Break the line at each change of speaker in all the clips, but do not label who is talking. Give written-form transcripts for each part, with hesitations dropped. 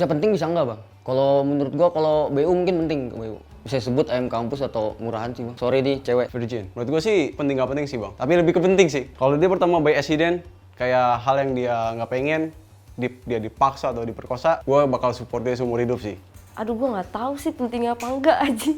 Bisa penting bisa enggak bang? Kalau menurut gua kalau BU mungkin penting BU. Bisa sebut ayam kampus atau murahan sih bang. Sorry nih cewek.
Virgin. Menurut gue sih penting nggak penting sih bang. Tapi lebih ke penting sih. Kalau dia pertama by accident, kayak hal yang dia nggak pengen, dia dipaksa atau diperkosa, gue bakal support dia seumur hidup sih.
Aduh, gue nggak tahu sih penting apa enggak aja.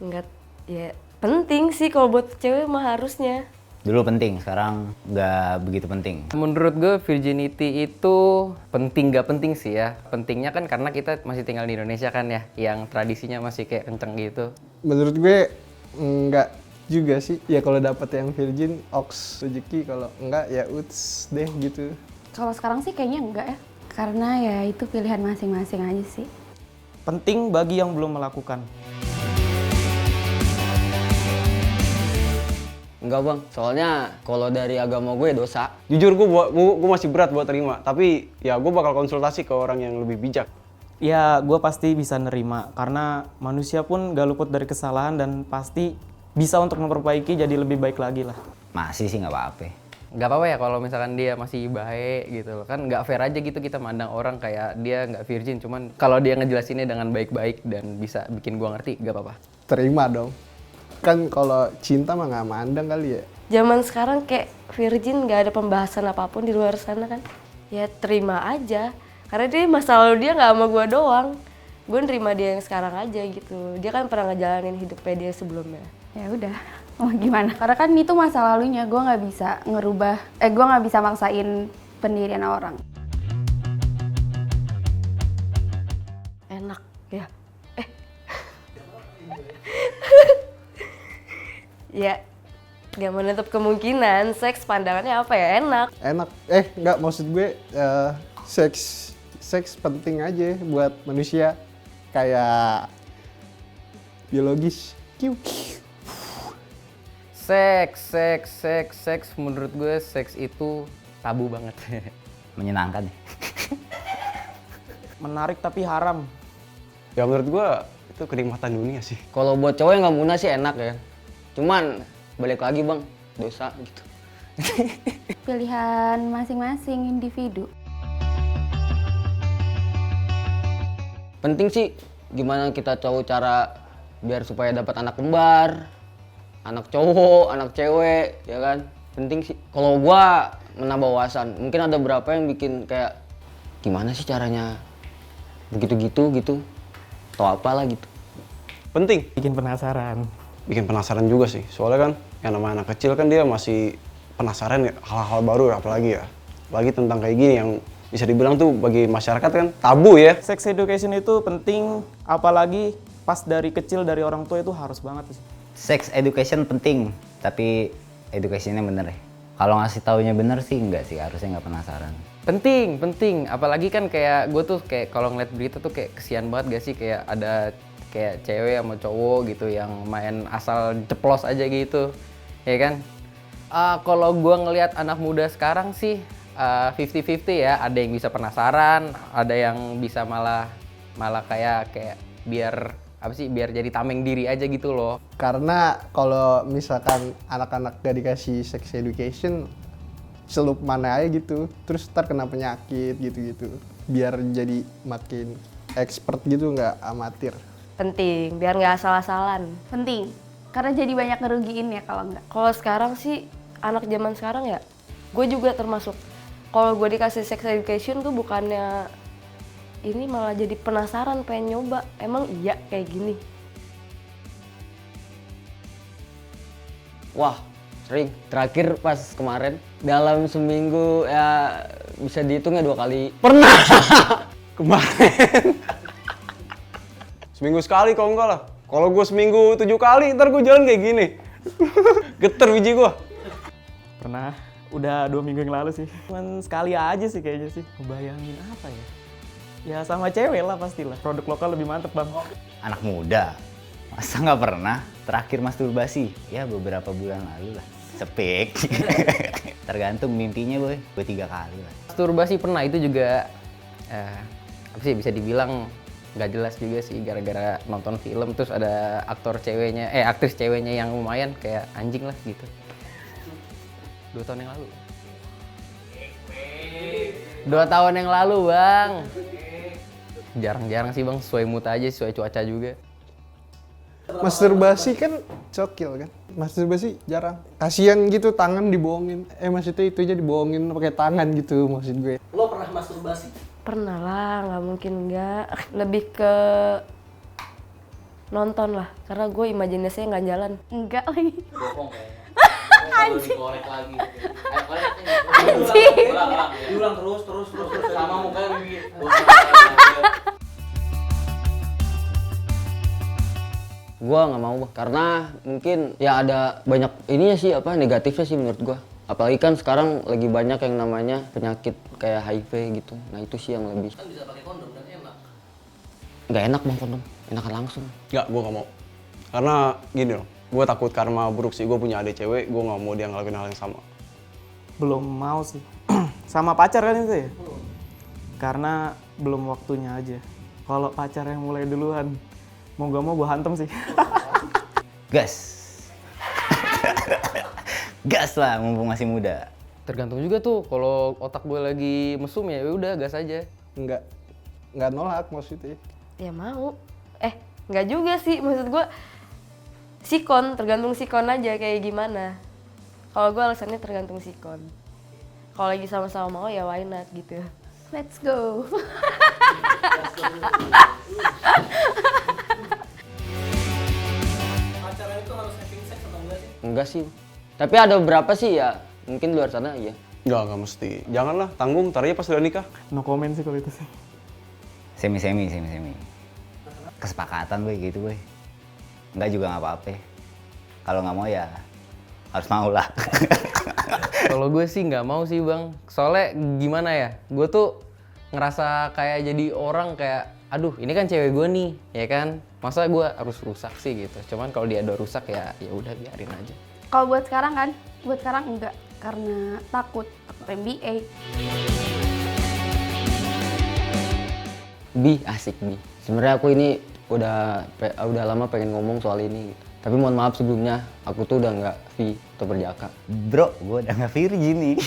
Nggak, ya penting sih kalau buat cewek mah harusnya.
Dulu penting, sekarang nggak begitu penting.
Menurut gue virginity itu penting gak penting sih ya. Pentingnya kan karena kita masih tinggal di Indonesia kan ya, yang tradisinya masih kayak kenceng gitu.
Menurut gue enggak juga sih. Ya kalau dapat yang virgin, oks rezeki, kalau enggak ya uts deh gitu.
Kalau sekarang sih kayaknya enggak ya. Karena ya itu pilihan masing-masing aja sih.
Penting bagi yang belum melakukan.
Enggak bang, soalnya kalau dari agama gue dosa.
Jujur gue masih berat buat terima, tapi ya gue bakal konsultasi ke orang yang lebih bijak.
Ya, gue pasti bisa nerima karena manusia pun gak luput dari kesalahan dan pasti bisa untuk memperbaiki jadi lebih baik lagi lah.
Masih sih nggak apa-apa.
Gak apa-apa ya kalau misalkan dia masih baik gitu loh. Kan gak fair aja gitu kita mandang orang kayak dia gak virgin. Cuman kalau dia ngejelasinnya dengan baik-baik dan bisa bikin gua ngerti, gak apa-apa.
Terima dong. Kan kalau cinta mah nggak mandang kali ya.
Zaman sekarang kayak virgin nggak ada pembahasan apapun di luar sana kan. Ya terima aja. Karena dia masa lalu dia nggak sama gue doang. Gue nerima dia yang sekarang aja gitu. Dia kan pernah ngejalanin hidupnya dia sebelumnya.
Ya udah, mau gimana? Karena kan itu masa lalunya, gue nggak bisa ngerubah, gue nggak bisa maksain pendirian orang.
Enak ya. Ya, gak menutup kemungkinan seks pandangannya apa ya, enak.
Enak. Nggak, maksud gue seks penting aja buat manusia. Kayak biologis. Kiu, kiu.
Seks menurut gue seks itu tabu banget.
Menyenangkan.
Menarik tapi haram.
Ya menurut gue itu kenikmatan dunia sih.
Kalau buat cowok yang nggak munah sih enak ya. Cuman balik lagi bang, dosa gitu.
Pilihan masing-masing individu.
Penting sih gimana kita cowok cara biar supaya dapat anak kembar, anak cowok, anak cewek, ya kan? Penting sih. Kalau gua menambah wawasan, mungkin ada berapa yang bikin kayak gimana sih caranya begitu-gitu gitu, atau apalah gitu.
Penting.
Bikin penasaran.
Bikin penasaran juga sih. Soalnya kan yang namanya anak kecil kan dia masih penasaran ya, hal-hal baru apalagi ya. Apalagi tentang kayak gini yang bisa dibilang tuh bagi masyarakat kan tabu ya.
Sex education itu penting, apalagi pas dari kecil dari orang tua itu harus banget sih.
Sex education penting, tapi educationnya bener ya. Kalau ngasih taunya bener sih enggak sih, harusnya nggak penasaran.
Penting. Apalagi kan kayak gue tuh kayak kalau ngeliat berita tuh kayak kesian banget gak sih kayak ada kayak cewek sama cowok gitu yang main asal ceplos aja gitu, ya kan? Kalau gue ngelihat anak muda sekarang sih 50-50 ya, ada yang bisa penasaran, ada yang bisa malah kayak biar apa sih, biar jadi tameng diri aja gitu loh.
Karena kalau misalkan anak-anak gak dikasih sex education, celup mana aja gitu, terus ntar kena penyakit gitu-gitu. Biar jadi makin expert gitu, nggak amatir.
Penting, biar nggak asal-asalan.
Penting. Karena jadi banyak ngerugiin ya kalau enggak.
Kalau sekarang sih, anak zaman sekarang ya, gue juga termasuk. Kalau gue dikasih sex education tuh bukannya ini malah jadi penasaran, pengen nyoba. Emang iya kayak gini?
Wah, sering. Terakhir pas kemarin, dalam seminggu ya bisa dihitung ya 2 kali. Pernah!
Kemarin. Seminggu sekali kalau enggak lah. Kalau gue seminggu 7 kali, ntar gue jalan kayak gini. Geter biji gue.
Pernah, udah 2 minggu yang lalu sih. Cuman sekali aja sih kayaknya sih. Ngebayangin apa ya? Ya sama cewek lah pastilah. Produk lokal lebih mantep bang.
Anak muda, masa nggak pernah? Terakhir masturbasi, ya beberapa bulan lalu lah. Sepik. Tergantung mimpinya boy, gue 3 kali lah.
Masturbasi pernah, itu juga apa sih, bisa dibilang nggak jelas juga sih, gara-gara nonton film terus ada aktris ceweknya yang lumayan kayak anjing lah gitu. 2 tahun yang lalu. 2 tahun yang lalu bang. Jarang-jarang sih bang, sesuai mood aja, sesuai cuaca juga.
Masturbasi kan cokil kan. Masturbasi jarang. Kasian gitu tangan dibohongin. Maksudnya itu aja dibohongin pakai tangan gitu maksud gue.
Lo pernah masturbasi?
Pernah lah, nggak mungkin nggak. Lebih ke nonton lah, karena gue imajinasinya nggak jalan.
Enggak lagi.
Bohong kayaknya.
Anjing.
Dikorek lagi.
Anjing.
Diulang terus sama mukanya begini.
Gua nggak mau Bang. Karena mungkin ya ada banyak ininya sih apa negatifnya sih menurut gua. Apalagi kan sekarang lagi banyak yang namanya penyakit kayak HIV gitu. Nah itu sih yang lebih.
Kan bisa pakai kondom dan enak.
Nggak enak Bang kondom, enakan langsung.
Nggak, gue nggak mau. Karena gini loh, gue takut karma buruk sih. Gue punya adik cewek, gue nggak mau dia ngelakuin hal yang sama.
Belum mau sih. Sama pacar kan itu ya? Karena belum waktunya aja. Kalau pacar yang mulai duluan, mau gak mau gue hantem sih.
Gas. Gas lah, mumpung masih muda.
Tergantung juga tuh, kalau otak gue lagi mesum ya udah gas aja.
Nggak nolak maksudnya.
Ya mau. Nggak juga sih, maksud gue sikon, tergantung sikon aja kayak gimana. Kalau gue alasannya tergantung sikon. Kalau lagi sama-sama mau ya why not gitu.
Let's go.
Pacaran itu harus having sex atau enggak sih?
Enggak sih. Tapi ada beberapa sih ya, mungkin luar sana ya.
Nggak mesti. Janganlah, tanggung, ntar aja pas udah nikah.
No comment sih kalau itu sih.
Semi. Kesepakatan boy gitu boy. Enggak juga nggak apa-apa. Kalau nggak mau ya harus mau lah.
Kalau gue sih nggak mau sih bang, soalnya gimana ya, gue tuh ngerasa kayak jadi orang kayak, aduh ini kan cewek gue nih, ya kan, masa gue harus rusak sih gitu. Cuman kalau dia udah rusak ya udah biarin aja.
Kalau buat sekarang enggak karena takut MBA.
Bi, asik Bi. Sebenarnya aku ini udah lama pengen ngomong soal ini gitu. Tapi mohon maaf sebelumnya, aku tuh udah nggak V atau berjaka.
Bro, gue udah nggak virgin nih.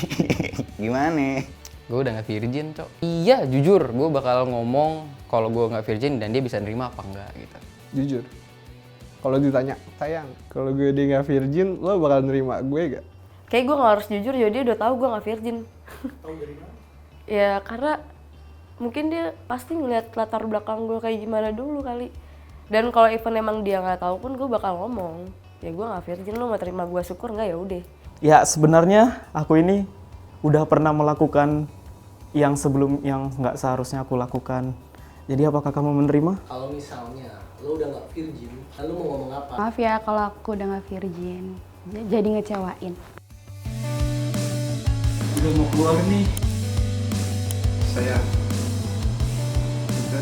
Gimana?
Gue udah nggak virgin cok. Iya jujur, gue bakal ngomong kalau gue nggak virgin dan dia bisa nerima apa enggak gitu.
Jujur. Kalau ditanya, sayang, kalau gue dia nggak virgin, lo bakal nerima gue gak?
Kayak gue nggak harus jujur, jadi dia udah tahu gue nggak virgin.
Tahu dari mana?
Ya karena mungkin dia pasti ngeliat latar belakang gue kayak gimana dulu kali. Dan kalau even emang dia nggak tahu pun gue bakal ngomong, ya gue nggak virgin, lo mau terima gue syukur nggak ya udah.
Ya sebenarnya aku ini udah pernah melakukan yang nggak seharusnya aku lakukan. Jadi apakah kamu menerima?
Kalau misalnya lo udah nggak virgin, lalu mau ngomong apa?
Maaf ya kalau aku udah nggak virgin. Jadi ngecewain.
Udah mau keluar nih.
Sayang, kita